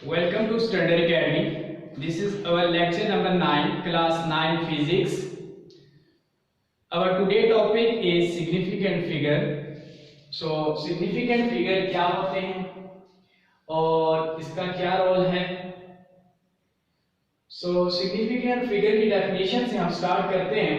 Welcome to Standard Academy. This is our lecture number 9, class 9 physics. Our today topic is significant figure. So significant figure क्या होते हैं और इसका क्या role है? So significant figure की definition से हम start करते हैं.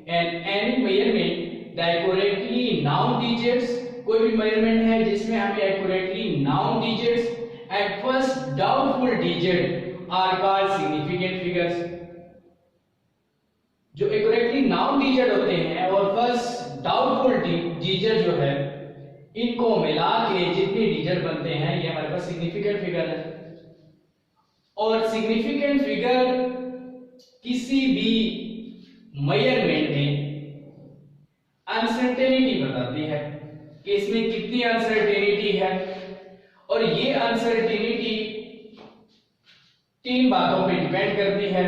And any measurement that accurately noun digits, कोई भी measurement है जिसमें हमें accurately noun digits and first doubtful digit are called significant figures. जो accurately noun digit होते हैं और first doubtful digit जो है, इनको मिला के जितने digit बनते हैं ये हमारे पास significant figure है. और significant figure किसी भी measurement में uncertainty बताती है कि इसमें कितनी uncertainty है. और ये अनसर्टेनिटी तीन बातों पे डिपेंड करती है.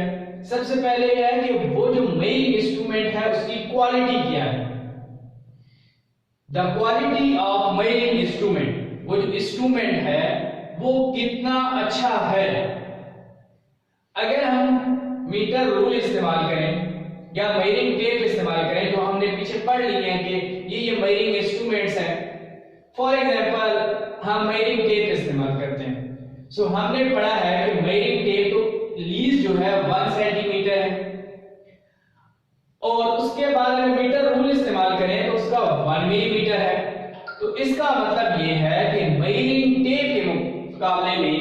सबसे पहले यह है कि वो जो मेजरिंग इंस्ट्रूमेंट है उसकी क्वालिटी क्या है. The quality of measuring instrument, वो जो इंस्ट्रूमेंट है वो कितना अच्छा है. अगर हम मीटर रूल इस्तेमाल करें या मेजरिंग टेप इस्तेमाल करें जो हमने पीछे पढ़ ली है कि ये मेजरिंग इंस्ट्रूमेंट्स हैं. फॉर एग्जांपल हम मेजरिंग टेप इस्तेमाल करते हैं. सो हमने पढ़ा है कि मेजरिंग टेप तो लीज जो है 1 सेंटीमीटर है और उसके बाद में मीटर रूल इस्तेमाल करें तो उसका 1 मिलीमीटर है. तो इसका मतलब ये है कि मेजरिंग टेप के मुकाबले में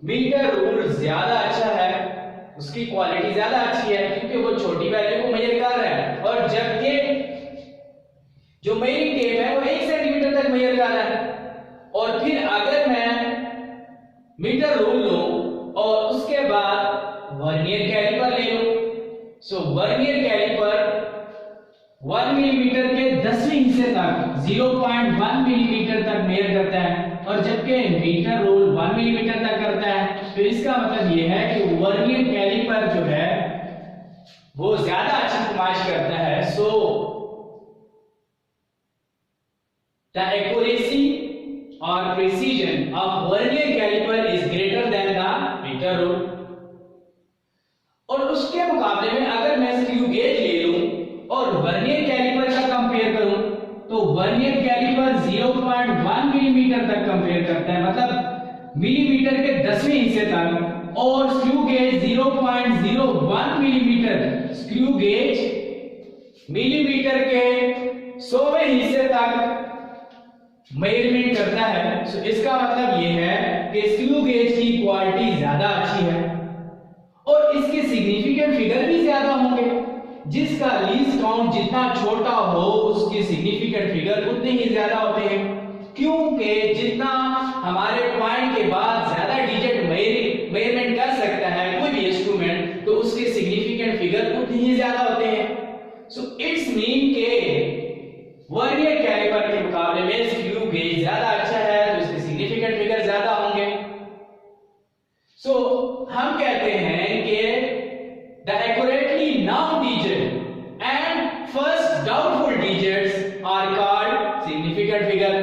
मीटर रूल ज्यादा अच्छा है, उसकी क्वालिटी ज्यादा अच्छी है क्योंकि वो छोटी वैल्यू को मेजर कर रहा है. और जबकि जो मेजरिंग टेप है वो 1 सेंटीमीटर तक मेजर कर रहा है. और फिर अगर मैं मीटर रूल लूं और उसके बाद वर्नियर कैलिपर ले लूं, सो वर्नियर कैलिपर 1 मिलीमीटर के 10वें हिस्से तक 0.1 मिलीमीटर तक मेजर करता है और जबकि मीटर रूल 1 मिलीमीटर तक करता है. तो इसका मतलब यह है कि वर्नियर कैलिपर जो है वो ज्यादा अच्छी नुमाइश करता है. So the accuracy or precision of vernier caliper is greater than the meter rule. और उसके मुकाबले में अगर मैं स्क्रू गेज ले लूं और वर्नियर कैलिपर का कंपेयर करूं तो वर्नियर कैलिपर 0.1 मिलीमीटर तक कंपेयर करता है, मतलब मिलीमीटर के 10वें हिस्से तक, और screw gauge 0.01 millimetre, screw gauge millimetre के 100वें हिस्से तक मेजरमेंट करता है. सो इसका मतलब यह है कि स्क्रू गेज की क्वालिटी ज्यादा अच्छी है और इसके सिग्निफिकेंट फिगर भी ज्यादा होंगे. जिसका लीस्ट काउंट जितना छोटा हो उसके सिग्निफिकेंट फिगर उतने ही ज्यादा होते हैं, क्योंकि जितना हमारे पॉइंट के बाद ज्यादा डिजिट मेजरमेंट कर सकता है कोई भी इंस्ट्रूमेंट तो उसके सिग्निफिकेंट फिगर उतने ही ज्यादा होते हैं. सो इट्स मीन के वर्नियर कैलिपर के मुकाबले में स्क्रू गेज ज्यादा अच्छा है तो इसके सिग्निफिकेंट फिगर ज्यादा होंगे. सो हम कहते हैं कि the accurately known digit and first doubtful digits are called significant figure.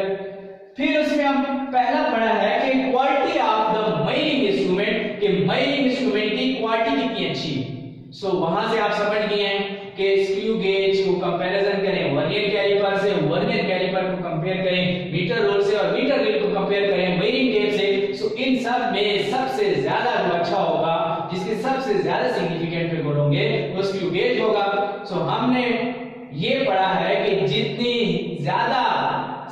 फिर उसमें हम पहला पढ़ा है कि quality of the measuring instrument, कि मेजरिंग इंस्ट्रूमेंट की क्वालिटी कितनी अच्छी है. सो वहां से आप समझ गए हैं कि स्क्रू गेज को कंपैरिजन करें वर्नियर कैलिपर से, वर्नियर कैलिपर को कंपेयर करें मीटर रूल से और मीटर रूल को कंपेयर करें मेजरिंग टेप से. सो इन सब में सबसे ज्यादा जो अच्छा होगा, जिसके सबसे ज्यादा सिग्निफिकेंट फिगर होंगे वो स्क्रू गेज होगा. सो हमने ये पढ़ा है कि जितनी ज्यादा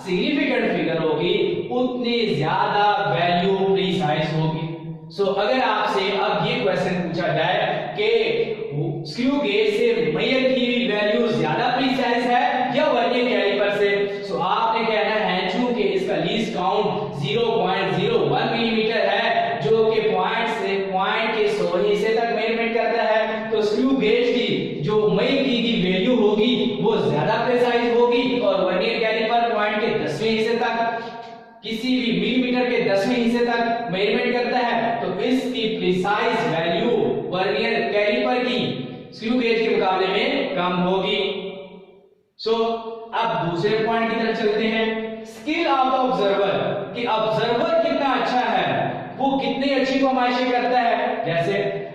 सिग्निफिकेंट फिगर होगी उतनी ज्यादा वैल्यू प्रिसाइज होगी. सो अगर आपसे अब ये क्वेश्चन पूछा जाए कि स्क्रू गेज से मेजर की हुई वैल्यू ज्यादा प्रिसाइज है या वर्नियर कैलिपर से, सो आपने कहना है चूंकि इसका लीस्ट काउंट 0.01 मिलीमीटर है जो कि पॉइंट के 100 हिस्से तक मेजरमेंट करता है, तो स्क्रू गेज की जो मेजर की वैल्यू होगी वो ज्यादा प्रिसाइज होगी. और वर्नियर कैलिपर पॉइंट के 10वें हिस्से तक, किसी भी मिलीमीटर के 10वें हिस्से तक मेजरमेंट करता है, तो इसकी प्रिसाइज वैल्यू वर्नियर कैलिपर की स्क्रू गेज के मुकाबले में कम होगी. सो अब दूसरे पॉइंट की तरफ चलते हैं. स्किल ऑफ द ऑब्जर्वर, कि ऑब्जर्वर कितना अच्छा है, वो कितनी अच्छी फरमाइशें करता है। जैसे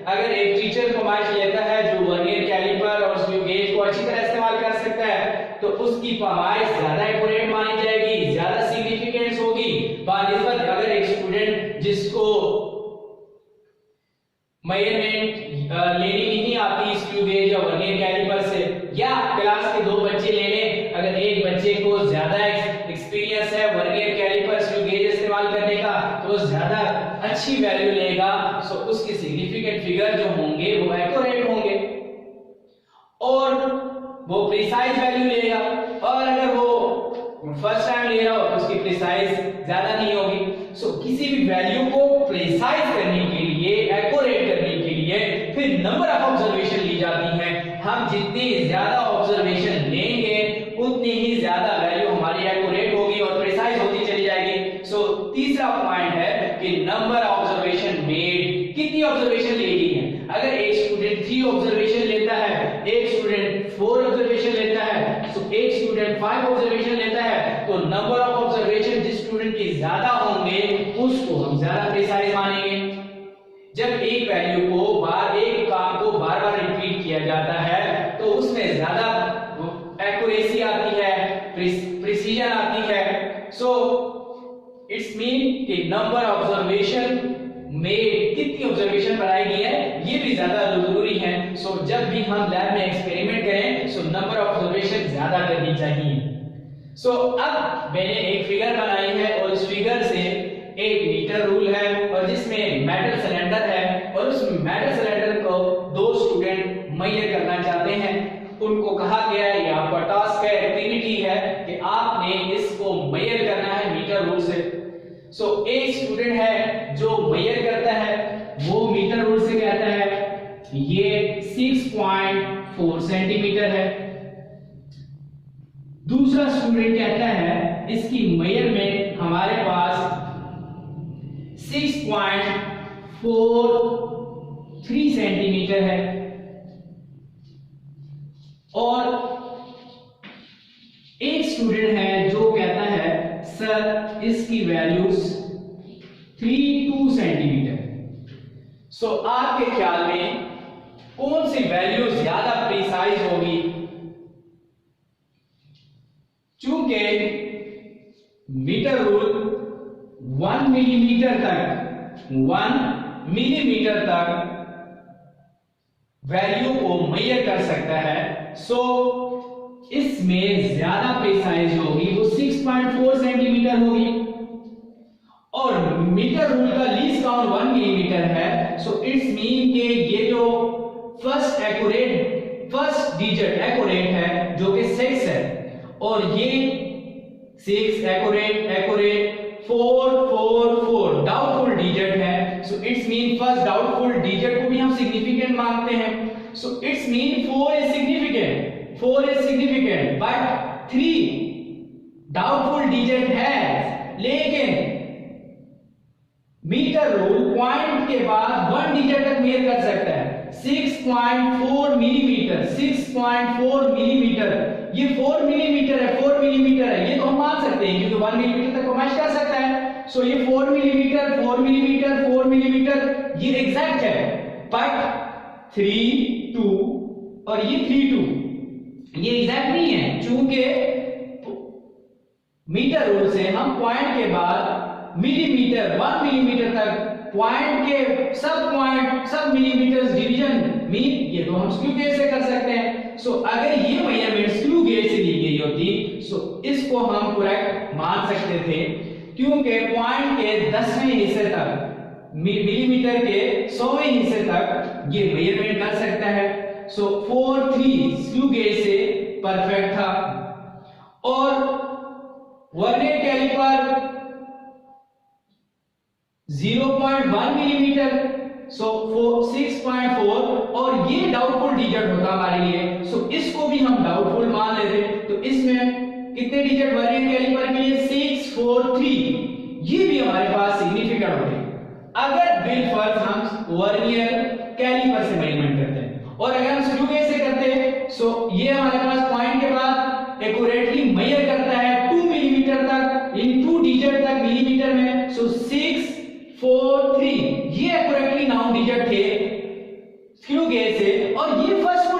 अगर एक टीचर फरमाइश लेता है जो वर्नियर कैलिपर और स्क्रू गेज को अच्छी तरह इस्तेमाल कर सकता है, तो उसकी फरमाइश ज्यादा एक्यूरेट मानी जाएगी, ज्यादा सिग्निफिकेंस होगी बानिस्बत अगर एक स्टूडेंट जिसको मेजरमेंट लेनी नहीं आती स्क्रू गेज या वर्नियर कैलिपर से, या क्लास के 2 बच्चे ले लें, अगर एक बच्चे को ज्यादा एक्सपीरियंस है वर्नियर कैलिपर स्क्रू गेज इस्तेमाल करने का, तो वो ज्यादा अच्छी वैल्यू लेगा, सो उसके सिग्निफिकेंट फिगर जो होंगे वो एक्यूरेट होंगे और वो प्रिसाइज वैल्यू लेगा। और अगर वो फर्स्ट टाइम ले रहा हो तो उसकी प्रिसाइज ज्यादा नहीं होगी। सो किसी भी वैल्यू को प्रिसाइज करने के लिए, एक्यूरेट करने के लिए फिर नंबर ऑफ ऑब्जर्वेशन ली जाती है। हम जितनी ज्यादा ऑब्जर्वेशन लेंगे उतनी ही ज्यादा वैल्यू हमारी एक्यूरेट होगी और प्रिसाइज होती चली जाएगी। सो तीसरा पॉइंट है कि नंबर ऑब्जर्वेशन मेड, कितनी ऑब्जर्वेशन ली गई है। अगर एक स्टूडेंट 3 ऑब्जर्वेशन लेता है, एक स्टूडेंट 4 ऑब्जर्वेशन लेता है, सो एक स्टूडेंट 5 ऑब्जर्वेशन लेता है, तो नंबर ऑफ ऑब्जर्वेशन जिस स्टूडेंट की ज्यादा होंगे उसको हम ज्यादा प्रिसाइज मानेंगे। जब एक वैल्यू को एक काम को बार बार रिपीट किया जाता है तो उसमें ज्यादा एक्यूरेसी आती है, प्रिसीजन आती है। सो इट्स मीन कि नंबर ऑब्जर्वेशन में कितनी ऑब्जर्वेशन बढ़ाई गई है ये भी ज्यादा जरूरी है। सो जब भी हम लैब में एक्सपेरिमेंट करें सो नंबर ऑब्जर्वेशन ज्यादा करनी चाहिए। सो अब मैंने एक फिगर बनाई है और इस फिगर से एक मीटर रूल है और जिसमें मेटल सिलेंडर है और उस मेटल सिलेंडर को 2 स्टूडेंट मेजर करना चाहते हैं। उनको कहा गया है, ये आपका टास्क है, एक्टिविटी है कि आपने इसको मेजर करना है मीटर रूल से। सो एक स्टूडेंट है जो मेजर करता है वो मीटर रूल से कहता है ये 6.4 सेंटीमीटर है। दूसरा स्टूडेंट कहता है इसकी मेजरमेंट हमारे पास 6.43 सेंटीमीटर है और एक स्टूडेंट है जो कहता है सर इसकी वैल्यूज 32 सेंटीमीटर। सो आपके ख्याल में कौन सी वैल्यू ज्यादा प्रिसाइज होगी? चूंकि मीटर रूल 1 मिलीमीटर तक वैल्यू को मेजर कर सकता है, सो इसमें ज्यादा प्रिसाइज होगी, वो 6.4 सेंटीमीटर होगी। और मीटर रूल का लीस्ट काउंट 1 मिलीमीटर है, सो इट्स मीन के ये जो फर्स्ट डिजिट एक्यूरेट है जो कि 6 है और ये 6 एक्यूरेट 4 डाउटफुल डिजिट है। So it's mean first doubtful digit को भी हम सिग्निफिकेंट मानते हैं। So it's mean 4 is significant but 3 doubtful digit है। लेकिन मीटर रूल पॉइंट के बाद 1 डिजिट तक मेजर कर सकता है। 6.4 मिलीमीटर, 6.4 मिलीमीटर, ये 4 मिलीमीटर है, ये तो हम मान सकते हैं क्योंकि 1 मिलीमीटर तक मैच कर सकता है। सो ये 4 मिलीमीटर ये एग्जैक्ट है, बट 3.2 और ये 3.2 ये एग्जैक्ट नहीं है, चूंकि मीटर रूल से हम पॉइंट के बाद मिलीमीटर 1 मिलीमीटर तक पॉइंट के सब मिलीमीटर डिवीजन मीन ये तो हम स्क्रू गेज से कर सकते हैं। सो अगर ये मेजरमेंट स्क्रू गेज से ली गई होती सो इसको हम करेक्ट मान सकते थे क्योंकि पॉइंट के 10वें हिस्से तक मिलीमीटर के 100वें हिस्से तक ये मेजरमेंट कर सकता है। सो 4.3 स्क्रू गेज से परफेक्ट था और वर्नियर कैलिपर 0.1 मिलीमीटर, सो 6.4 और ये डाउटफुल डिजिट होता हमारे लिए। सो इसको भी हम डाउटफुल मान लेते, तो इसमें कितने डिजिट वर्नियर कैलिपर के लिए 643 ये भी हमारे पास सिग्निफिकेंट होते। अगर बिलफर्ज हम वर्नियर कैलिपर से मेजरमेंट करते हैं और अगर हम स्क्रू गेज से करते हैं सो ये हमारे पास पॉइंट के बाद एक्यूरेटली मेजर करता है 2 मिलीमीटर तक इन 2 डिजिट तक मिलीमीटर में। सो 6, 4, 4 3 ये एक्यूरेटली नाउन डिजिट थे स्क्रू गेज से, और ये फर्स्ट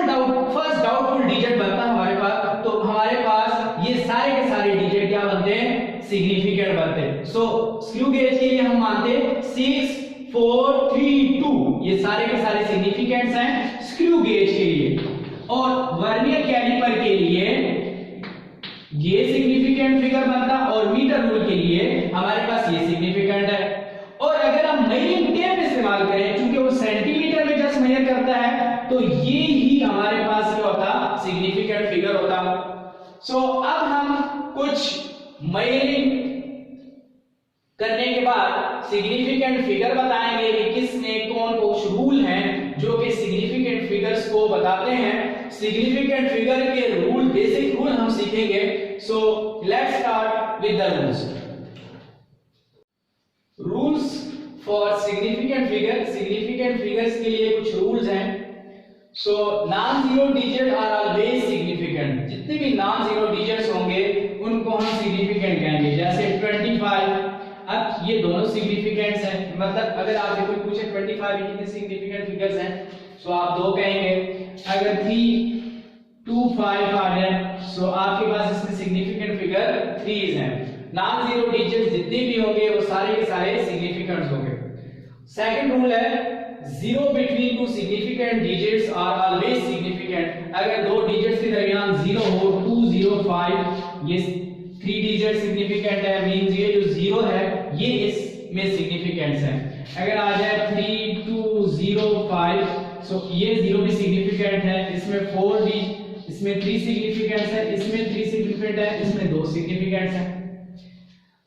डाउटफुल डिजिट बनता है हमारे पास। तो हमारे पास ये सारे के सारे डिजिट क्या बनते हैं, सिग्निफिकेंट बनते हैं। सो स्क्रू गेज के लिए हम मानते हैं 6 4 3 2 ये सारे के सारे सिग्निफिकेंट्स हैं स्क्रू गेज के लिए। और वर्नियर कैलिपर के लिए ये सिग्निफिकेंट फिगर बनता, और मीटर रूल के लिए हमारे पास ये सिग्निफिकेंट है। और अगर हम मेजरिंग टेप इस्तेमाल करें, क्योंकि वो सेंटीमीटर में जस्ट मेजर करता है, तो ये ही हमारे पास क्या होता, सिग्निफिकेंट फिगर होता। सो अब हम कुछ मेजरिंग करने के बाद सिग्निफिकेंट फिगर बताएंगे कि किसने कौन कुछ रूल हैं जो कि सिग्निफिकेंट फिगर्स को बताते हैं। सिग्निफिकेंट फिगर के रूल, बेसिक रूल हम सीखेंगे। So let's start with the rules for significant figure. Significant figures के लिए कुछ रूल्स हैं। So non zero digit are always significant. जितने भी नॉन जीरो डिजिट्स होंगे उनको हम सिग्निफिकेंट कहेंगे। जैसे 25, अब ये दोनों सिग्निफिकेंट्स हैं, मतलब अगर आपसे कोई पूछे 25 कितने सिग्निफिकेंट फिगर्स हैं, सो आप 2 कहेंगे। अगर 3 2 5 आ जाए, सो आपके पास इसमें सिग्निफिकेंट फिगर 3 हैं। नॉन जीरो डिजिट्स जितने भी होंगे वो सारे के सारे सिग्निफिकेंट्स होंगे। सेकंड रूल है zero between two significant digits are always significant. अगर दो डिजिट्स के दरमियान 0 हो, 2 0 5, ये 3 डिजिट सिग्निफिकेंट है, मींस ये जो 0 है ये इसमें सिग्निफिकेंट्स है। अगर आ जाए 3 2 0 5, सो ये 0 भी सिग्निफिकेंट है, इसमें 4 भी, इसमें 3 सिग्निफिकेंट्स है, इसमें 3 सिग्निफिकेंट है, इसमें 2 सिग्निफिकेंट्स है।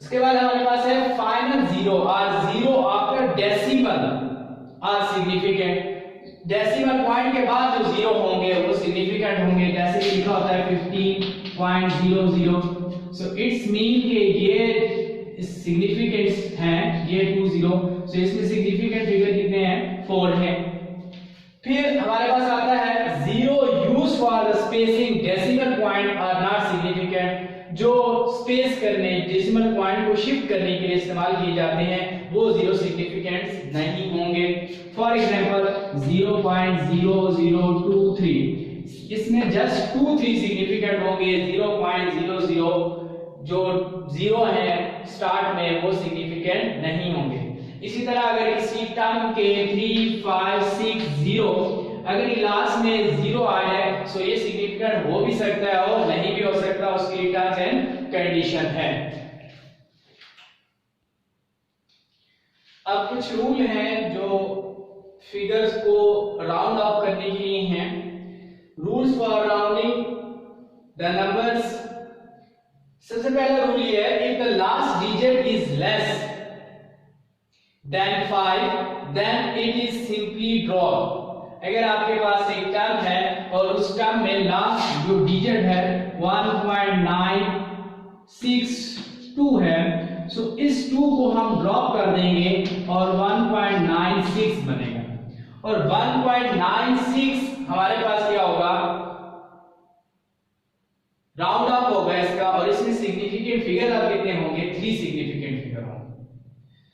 उसके बाद हमारे पास है फाइनल 0 और 0 after decimal are significant. Decimal point के बाद जो 0 होंगे वो सिग्निफिकेंट होंगे। जैसे कि लिखा होता है 15.00, सो इट्स मीन कि ये सिग्निफिकेंट्स हैं, ये 20, सो इसमें सिग्निफिकेंट फिगर कितने हैं, 4 है। फिर हमारे पास आता है 0 use for the spacing decimal point are not significant. जो स्पेस करने, डेसिमल पॉइंट को शिफ्ट करने के लिए इस्तेमाल किए जाते हैं वो 0 सिग्निफिकेंट्स नहीं होंगे। फॉर एग्जांपल 0.0023, इसमें जस्ट 2 3 सिग्निफिकेंट होंगे। 0.00 जो 0 है स्टार्ट में वो सिग्निफिकेंट नहीं होंगे। इसी तरह अगर किसी टर्म के 3 5 6 0 अगर लास्ट में 0 आ जाए, सो ये सिग्निफिकेंट हो भी सकता है और नहीं भी हो सकता, उसके लिए टर्म्स एंड कंडीशन है। अब कुछ रूल हैं जो फिगर्स को राउंड ऑफ करने के लिए हैं। Rules for rounding the numbers. सबसे पहला रूल ये है, if the last digit is less than 5 then it is simply drop. अगर आपके पास एक टर्म है और उस टर्म में लास्ट जो डिजिट है 1.962 है, सो इस 2 को हम ड्रॉप कर देंगे और 1.96 बनेगा। और 1.96 हमारे पास क्या होगा, राउंड ऑफ होगा इसका, और इसमें सिग्निफिकेंट फिगर अब कितने होंगे, 3 सिग्निफिकेंट फिगर होंगे।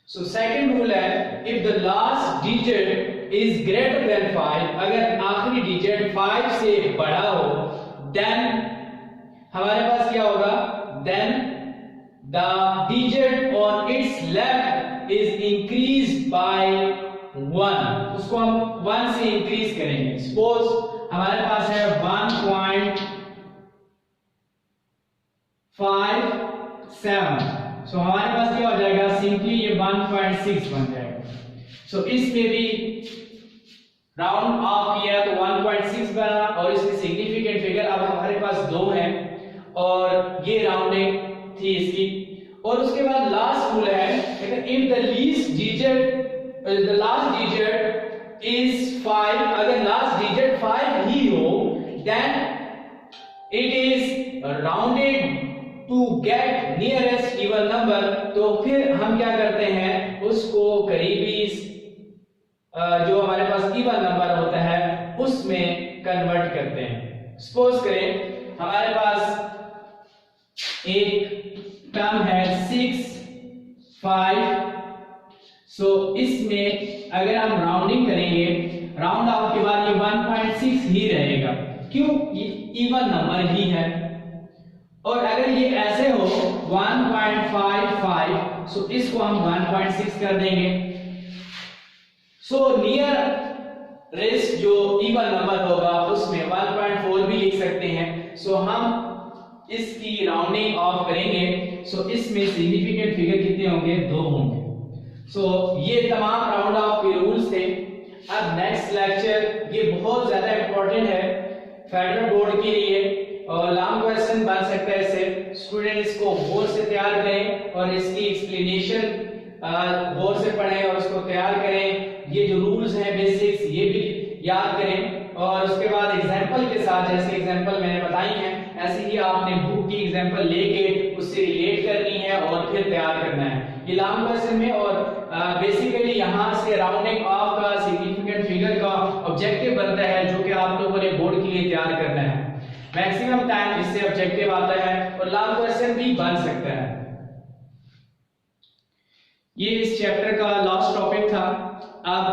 सो सेकंड रूल है, if the last digit is greater than 5, अगर आखिरी डिजिट 5 से बड़ा हो, देन हमारे पास क्या होगा, then the digit on its left is increased by 1। उसको हम 1 से इंक्रीज करेंगे। सपोज हमारे पास है 1.57, सो हमारे पास क्या हो जाएगा, सिंपली ये 1.6 बन जाएगा। सो इसमें भी राउंड ऑफ किया तो 1.6 बना, और इसमें सिग्निफिकेंट फिगर अब हमारे पास 2 हैं और ये राउंडिंग थी इसकी। और उसके बाद लास्ट रूल है, if the least digit the last digit is 5, अगर लास्ट डिजिट 5 ही हो, then it is rounded to get nearest even number. तो फिर हम क्या करते हैं, उसको करीबी जो हमारे पास इवन नंबर होता है उसमें कन्वर्ट करते हैं। सपोज करें हमारे पास एक टर्म है 6 5 सो इसमें अगर हम राउंडिंग करेंगे, राउंड ऑफ के बाद ये 1.6 ही रहेगा, क्यों? ये इवन नंबर ही है। और अगर ये ऐसे हो 1.55, सो इसको हम 1.6 कर देंगे। सो नियर रेस्ट जो इवन नंबर होगा उसमें 1.4 भी लिख सकते हैं। सो हम इसकी राउंडिंग ऑफ करेंगे, सो इसमें सिग्निफिकेंट फिगर कितने होंगे? 2 होंगे। सो ये तमाम राउंड ऑफ के रूल्स थे। अब नेक्स्ट लेक्चर ये बहुत ज्यादा इंपॉर्टेंट है फेडरल बोर्ड के लिए और लॉन्ग क्वेश्चन बन सकता है इससे। स्टूडेंट इसको गौर से तैयार करें और इसकी एक्सप्लेनेशन गौर से पढ़ें और उसको तैयार करें। ये जो रूल्स हैं बेसिक्स ये भी याद करें और उसके बाद एग्जांपल के साथ, जैसे एग्जांपल मैंने बताई हैं ऐसे ही आपने बुक की एग्जांपल लेके उससे रिलेट करनी है और फिर तैयार करना है ये लॉन्ग क्वेश्चन में। और बेसिकली यहाँ से राउंडिंग ऑफ का सिग्निफिकेंट फिगर का ऑब्जेक्टिव बनता है जो कि आप लोगों ने बोर्ड के लिए तैयार करना है। मैक्सिमम टाइम इससे ऑब्जेक्टिव आता है और लॉन्ग क्वेश्चन भी बन सकता है। ये इस चैप्टर का लास्ट टॉपिक था। अब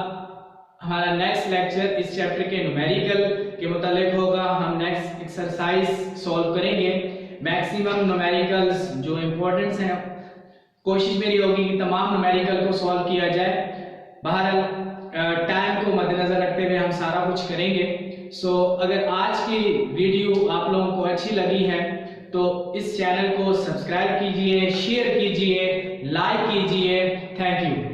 हमारा नेक्स्ट लेक्चर इस चैप्टर के न्यूमेरिकल के मुतालिक होगा। हम नेक्स्ट एक्सरसाइज सॉल्व करेंगे। मैक्सिमम न्यूमेरिकल्स जो इंपॉर्टेंस हैं, कोशिश मेरी होगी कि तमाम न्यूमेरिकल को सॉल्व किया जाए। बहरहाल टाइम को मद्देनजर रखते हुए हम सारा कुछ करेंगे। सो अगर आज की वीडियो आप लोगों को अच्छी लगी है तो इस चैनल को सब्सक्राइब कीजिए, शेयर कीजिए, लाइक कीजिए। Thank you.